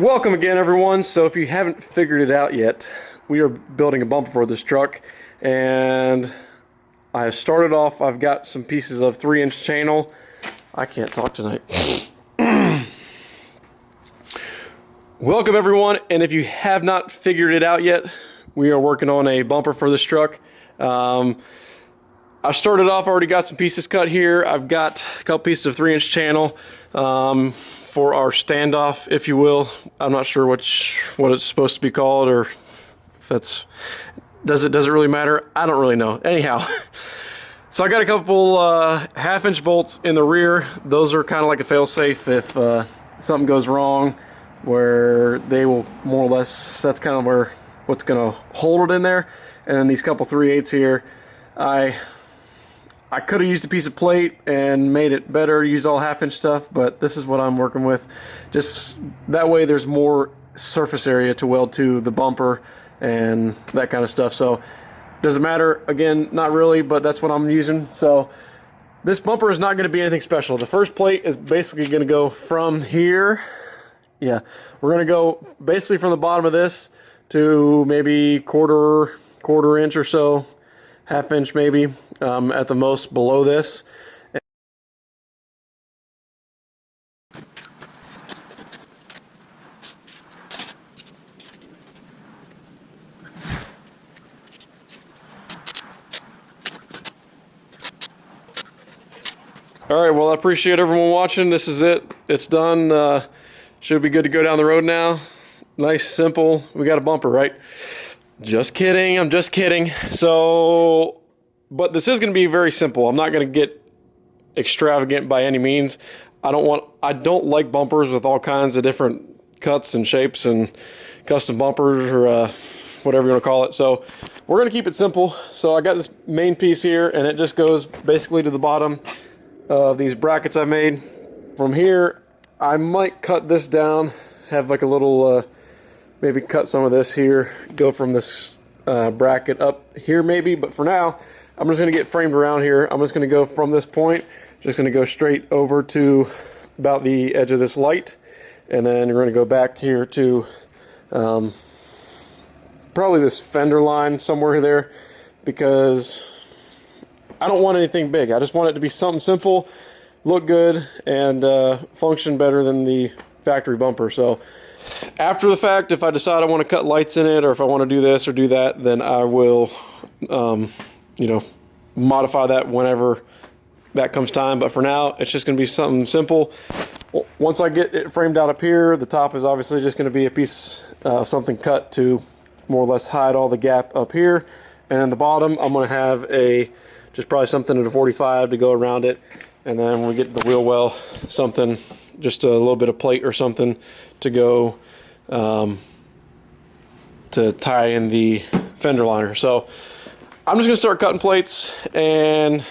Welcome again, everyone. So if you haven't figured it out yet, we are building a bumper for this truck, and I have started off. I've got some pieces of 3-inch channel. I can't talk tonight. Welcome, everyone, and if you have not figured it out yet, we are working on a bumper for this truck. I started off, already got some pieces cut here. I've got a couple pieces of 3-inch channel for our standoff, if you will. I'm not sure what it's supposed to be called, or if that's does it really matter. I don't really know. Anyhow, so I got a couple 1/2-inch bolts in the rear. Those are kind of like a fail-safe if something goes wrong, where they will more or less, that's kind of where what's going to hold it in there. And then these couple 3/8 here, I could have used a piece of plate and made it better, used all 1/2-inch stuff, but this is what I'm working with. Just that way there's more surface area to weld to the bumper and that kind of stuff. So does it matter? Again, not really, but that's what I'm using. So this bumper is not going to be anything special. The first plate is basically going to go from here. Yeah, we're going to go basically from the bottom of this to maybe quarter inch or so, 1/2 inch maybe, at the most below this. All right, well, I appreciate everyone watching. This is it. It's done. Should be good to go down the road now. Nice, simple. We got a bumper, right? Just kidding. I'm just kidding. So, but this is going to be very simple. I'm not going to get extravagant by any means. I don't like bumpers with all kinds of different cuts and shapes and custom bumpers, or whatever you want to call it. So we're going to keep it simple. So I got this main piece here, and it just goes basically to the bottom of these brackets I made. From here, I might cut this down, have like a little, maybe cut some of this here, go from this bracket up here maybe, but for now, I'm just going to get framed around here. I'm just going to go from this point, just going to go straight over to about the edge of this light, and then you're going to go back here to probably this fender line somewhere there, because I don't want anything big. I just want it to be something simple, look good, and function better than the factory bumper. So after the fact, if I decide I want to cut lights in it, or if I want to do this or do that, then I will modify that whenever that comes time. But for now, it's just going to be something simple. Once I get it framed out up here, the top is obviously just going to be a piece, something cut to more or less hide all the gap up here. And then the bottom, I'm going to have just probably something at a 45 to go around it. And then when we get to the wheel well, something, just a little bit of plate or something to go to tie in the fender liner. So I'm just going to start cutting plates, and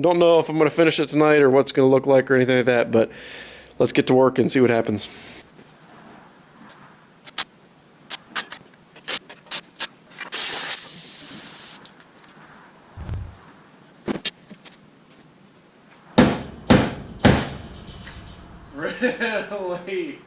don't know if I'm going to finish it tonight or what's going to look like or anything like that, but let's get to work and see what happens. Really?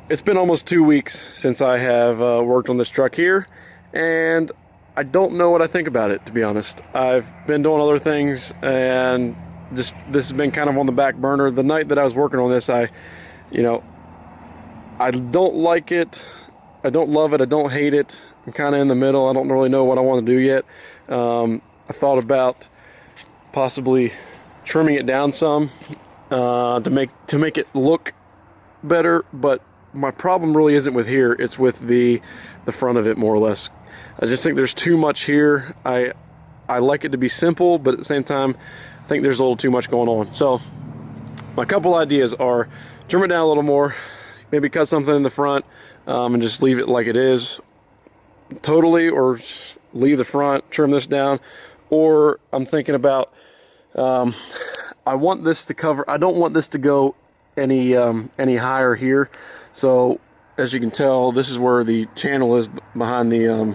it's been almost 2 weeks since I have worked on this truck here, and I don't know what I think about it, to be honest. I've been doing other things, and this has been kind of on the back burner. The night that I was working on this, I don't like it, I don't love it, I don't hate it. I'm kind of in the middle. I don't really know what I want to do yet. I thought about possibly trimming it down some to make it look better, but my problem really isn't with here, it's with the front of it, more or less. I just think there's too much here. I like it to be simple, but at the same time I think there's a little too much going on. So my couple ideas are trim it down a little more, maybe cut something in the front, and just leave it like it is totally, or leave the front, trim this down. Or I'm thinking about I want this to cover, I don't want this to go any higher here. So as you can tell, this is where the channel is behind the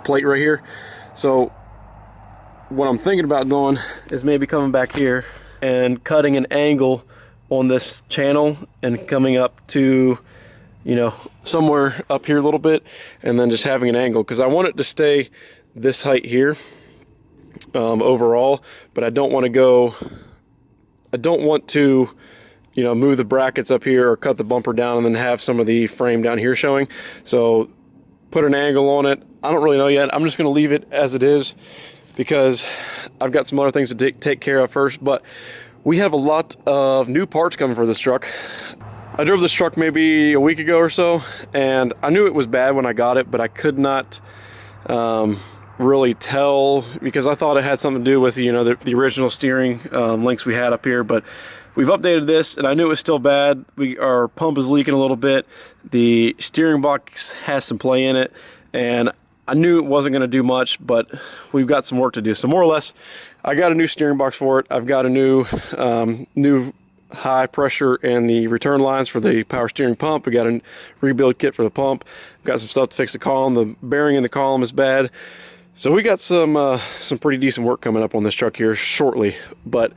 plate right here. So what I'm thinking about doing is maybe coming back here and cutting an angle on this channel and coming up to, you know, somewhere up here a little bit, and then just having an angle, because I want it to stay this height here overall, but I don't want to you know, move the brackets up here or cut the bumper down and then have some of the frame down here showing. So put an angle on it. I don't really know yet. I'm just going to leave it as it is because I've got some other things to take care of first. But we have a lot of new parts coming for this truck. I drove this truck maybe a week ago or so, and I knew it was bad when I got it, but I could not really tell, because I thought it had something to do with, you know, the original steering links we had up here. But we've updated this, and I knew it was still bad. Our pump is leaking a little bit. The steering box has some play in it, and I knew it wasn't going to do much, but we've got some work to do. So more or less, I got a new steering box for it. I've got a new high pressure and the return lines for the power steering pump. We got a rebuild kit for the pump. Got some stuff to fix the column. The bearing in the column is bad. So we got some pretty decent work coming up on this truck here shortly. But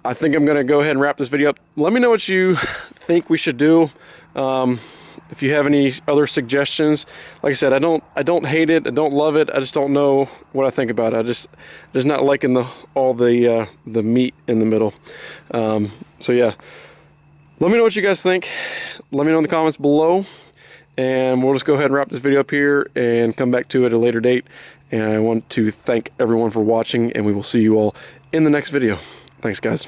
I think I'm going to go ahead and wrap this video up. Let me know what you think we should do. If you have any other suggestions. Like I said, I don't hate it, I don't love it, I just don't know what I think about it. I just not liking all the meat in the middle. So yeah, let me know what you guys think. Let me know in the comments below, and we'll just go ahead and wrap this video up here and come back to it at a later date. And I want to thank everyone for watching, and we will see you all in the next video. Thanks, guys.